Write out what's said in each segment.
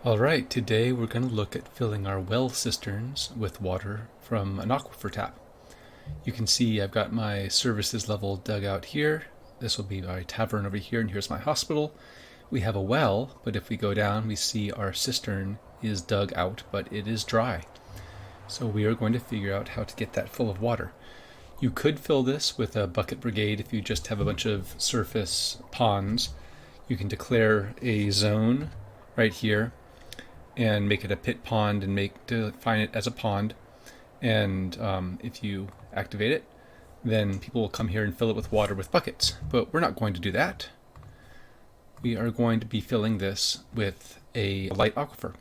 Alright, today we're going to look at filling our well cisterns with water from an aquifer tap. You can see I've got my services level dug out here. This will be my tavern over here, and here's my hospital. We have a well, but if we go down we see our cistern is dug out, but it is dry. So we are going to figure out how to get that full of water. You could fill this with a bucket brigade if you just have a bunch of surface ponds. You can declare a zone right here and make it a pit pond and define it as a pond. And if you activate it, then people will come here and fill it with water with buckets. But we're not going to do that. We are going to be filling this with a light aquifer.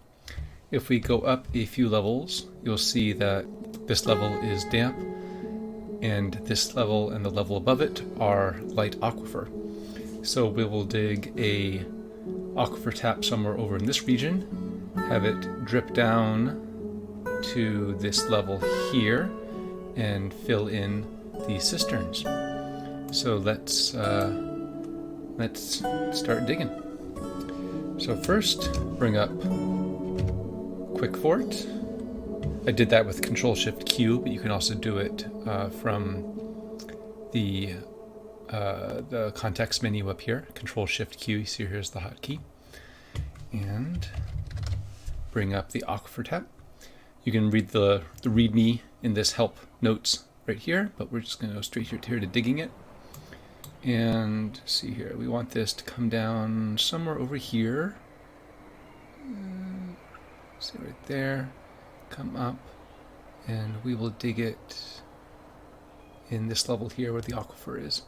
If we go up a few levels, you'll see that this level is damp, and this level and the level above it are light aquifer. So we will dig a aquifer tap somewhere over in this region, have it drip down to this level here, and fill in the cisterns. So let's start digging. So first, bring up Quick Fort. I did that with Control-Shift-Q, but you can also do it from the context menu up here. Control-Shift-Q, you see here's the hotkey. And bring up the aquifer tap. You can read the README in this help notes right here, but we're just going to go straight here to digging it. And see here, we want this to come down somewhere over here. See right there, come up, and we will dig it in this level here where the aquifer is.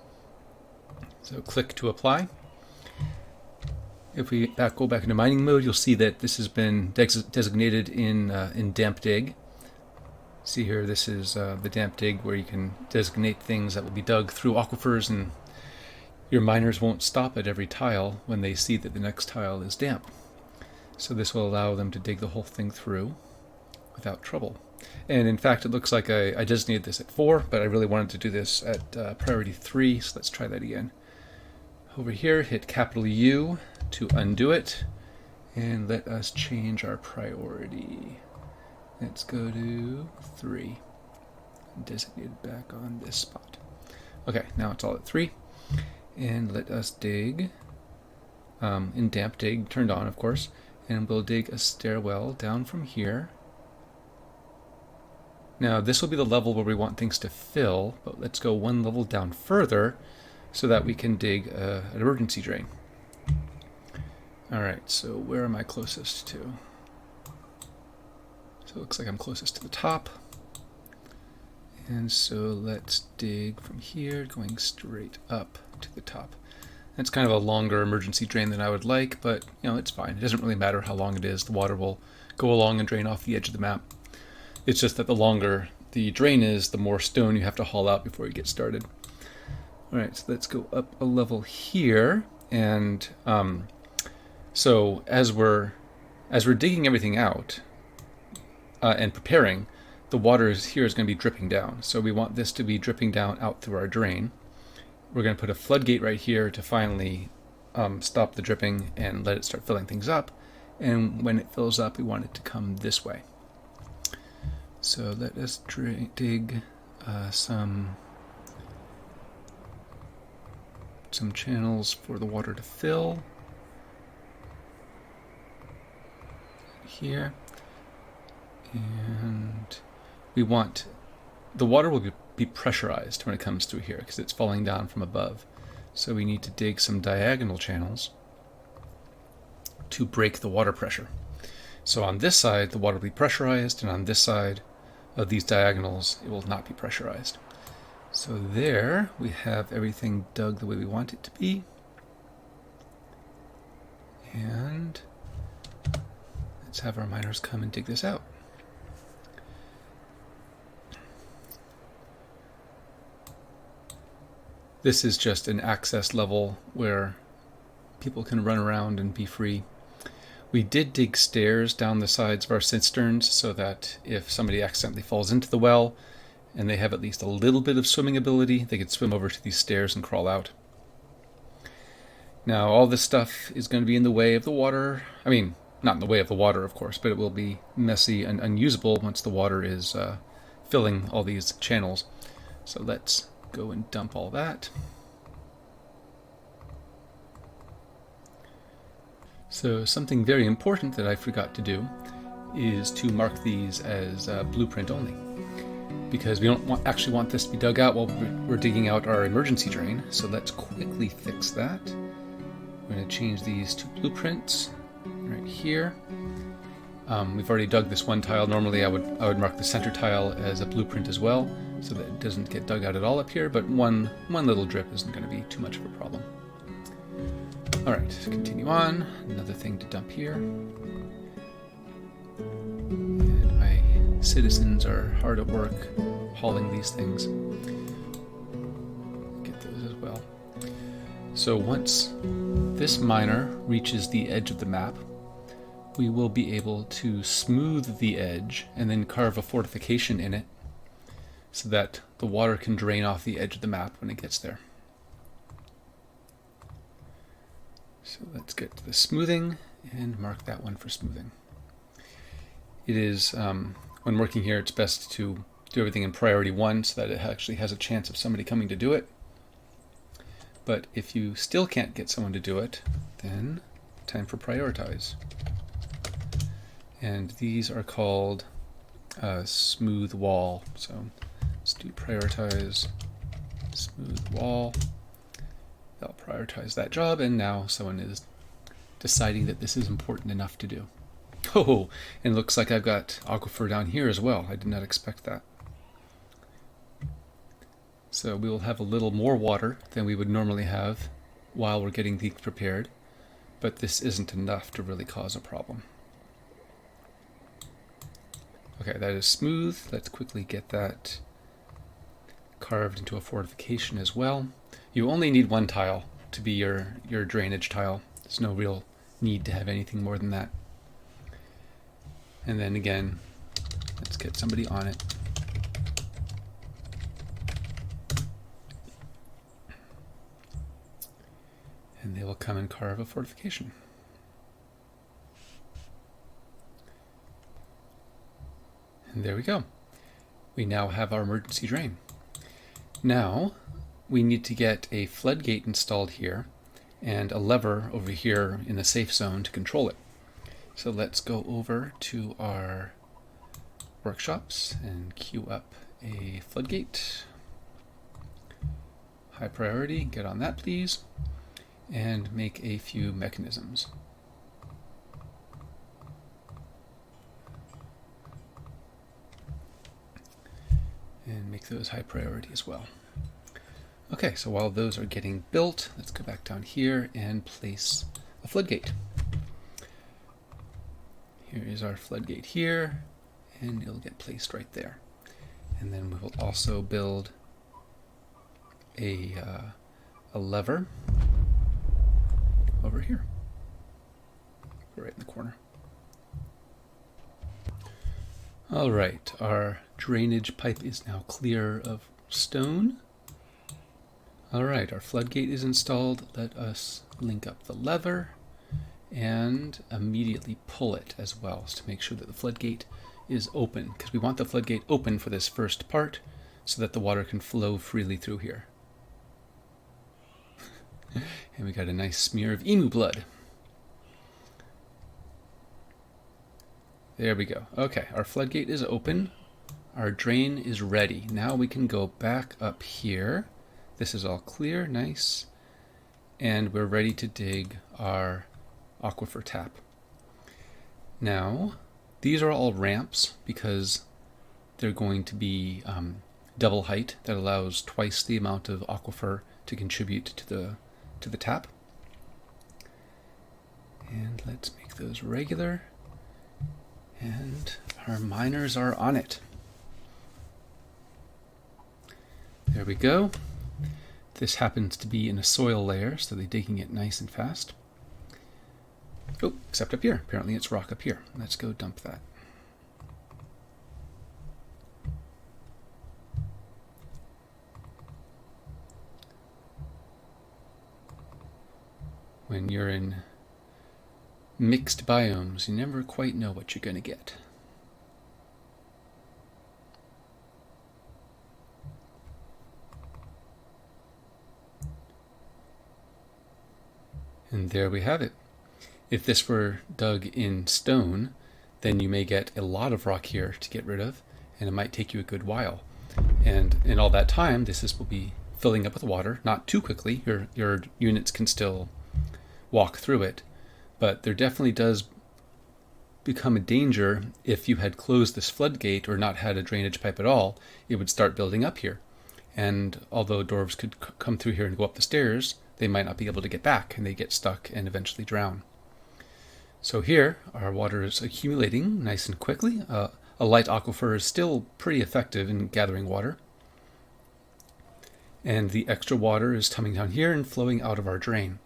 So click to apply. If we go back into mining mode, you'll see that this has been designated in damp dig. See here, this is the damp dig where you can designate things that will be dug through aquifers, and your miners won't stop at every tile when they see that the next tile is damp. So this will allow them to dig the whole thing through without trouble. And in fact, it looks like I designated this at 4, but I really wanted to do this at priority 3, so let's try that again. Over here, hit capital U to undo it, and let us change our priority. Let's go to 3. Designate it back on this spot. Okay, now it's all at 3. And let us dig, in damp dig, turned on of course, and we'll dig a stairwell down from here. Now this will be the level where we want things to fill, but let's go one level down further so that we can dig an emergency drain. Alright, so where am I closest to? So it looks like I'm closest to the top. And so let's dig from here, going straight up to the top. That's kind of a longer emergency drain than I would like, but it's fine. It doesn't really matter how long it is. The water will go along and drain off the edge of the map. It's just that the longer the drain is, the more stone you have to haul out before you get started. Alright, so let's go up a level here, and so as we're digging everything out and preparing, the water here is going to be dripping down. So we want this to be dripping down out through our drain. We're going to put a floodgate right here to finally stop the dripping and let it start filling things up. And when it fills up, we want it to come this way. So let us dig some channels for the water to fill here, and we want the water will be pressurized when it comes through here because it's falling down from above. So we need to dig some diagonal channels to break the water pressure. So on this side the water will be pressurized, and on this side of these diagonals it will not be pressurized. So there we have everything dug the way we want it to be. And let's have our miners come and dig this out. This is just an access level where people can run around and be free. We did dig stairs down the sides of our cisterns so that if somebody accidentally falls into the well and they have at least a little bit of swimming ability, they could swim over to these stairs and crawl out. Now all this stuff is going to be in the way of the water. I mean, not in the way of the water, of course, but it will be messy and unusable once the water is filling all these channels. So let's go and dump all that. So something very important that I forgot to do is to mark these as blueprint only, because we don't actually want this to be dug out while we're digging out our emergency drain. So let's quickly fix that. We're going to change these to blueprints right here. We've already dug this one tile. Normally I would mark the center tile as a blueprint as well, so that it doesn't get dug out at all up here, but one little drip isn't going to be too much of a problem. Alright, continue on. Another thing to dump here. And my citizens are hard at work hauling these things. Get those as well. So once this miner reaches the edge of the map, we will be able to smooth the edge and then carve a fortification in it so that the water can drain off the edge of the map when it gets there. So let's get to the smoothing and mark that one for smoothing. It is, when working here, it's best to do everything in priority 1 so that it actually has a chance of somebody coming to do it. But if you still can't get someone to do it, then time for prioritize. And these are called smooth wall. So let's do prioritize smooth wall. They'll prioritize that job, and now someone is deciding that this is important enough to do. Oh, and it looks like I've got aquifer down here as well. I did not expect that. So we will have a little more water than we would normally have while we're getting things prepared, but this isn't enough to really cause a problem. Okay, that is smooth. Let's quickly get that carved into a fortification as well. You only need one tile to be your drainage tile. There's no real need to have anything more than that. And then again, let's get somebody on it. And they will come and carve a fortification. And there we go. We now have our emergency drain. Now we need to get a floodgate installed here and a lever over here in the safe zone to control it. So let's go over to our workshops and queue up a floodgate. High priority, get on that please, and make a few mechanisms. And make those high priority as well. Okay, so while those are getting built, let's go back down here and place a floodgate. Here is our floodgate here, and it'll get placed right there. And then we will also build a lever over here, right in the corner. All right, our drainage pipe is now clear of stone. All right, our floodgate is installed. Let us link up the lever and immediately pull it as well to make sure that the floodgate is open, because we want the floodgate open for this first part so that the water can flow freely through here. And we got a nice smear of emu blood. There we go. Okay, our floodgate is open. Our drain is ready. Now we can go back up here. This is all clear, nice. And we're ready to dig our aquifer tap. Now, these are all ramps because they're going to be double height that allows twice the amount of aquifer to contribute to the tap. And let's make those regular. And our miners are on it. There we go. This happens to be in a soil layer, so they're digging it nice and fast. Oh, except up here. Apparently it's rock up here. Let's go dump that. When you're in mixed biomes. You never quite know what you're going to get. And there we have it. If this were dug in stone, then you may get a lot of rock here to get rid of, and it might take you a good while. And in all that time, this will be filling up with water, not too quickly. Your units can still walk through it, but there definitely does become a danger if you had closed this floodgate or not had a drainage pipe at all. It would start building up here. And although dwarves could come through here and go up the stairs, they might not be able to get back, and they get stuck and eventually drown. So here, our water is accumulating nice and quickly. A light aquifer is still pretty effective in gathering water. And the extra water is coming down here and flowing out of our drain.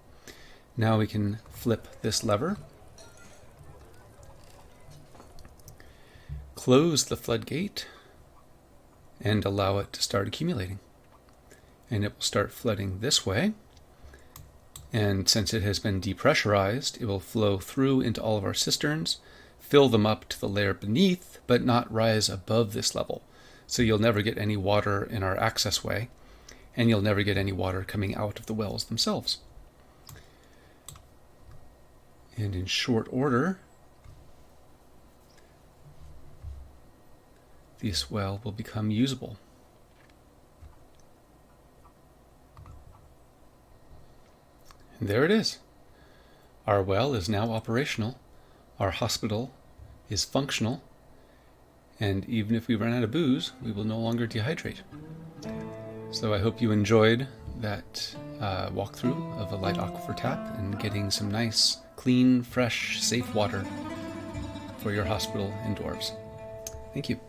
Now we can flip this lever, close the floodgate, and allow it to start accumulating. And it will start flooding this way. And since it has been depressurized, it will flow through into all of our cisterns, fill them up to the layer beneath, but not rise above this level. So you'll never get any water in our access way, and you'll never get any water coming out of the wells themselves. And in short order, this well will become usable. And there it is. Our well is now operational. Our hospital is functional. And even if we run out of booze, we will no longer dehydrate. So I hope you enjoyed that walkthrough of a light aquifer tap and getting some nice, clean, fresh, safe water for your hospital and dwarves. Thank you.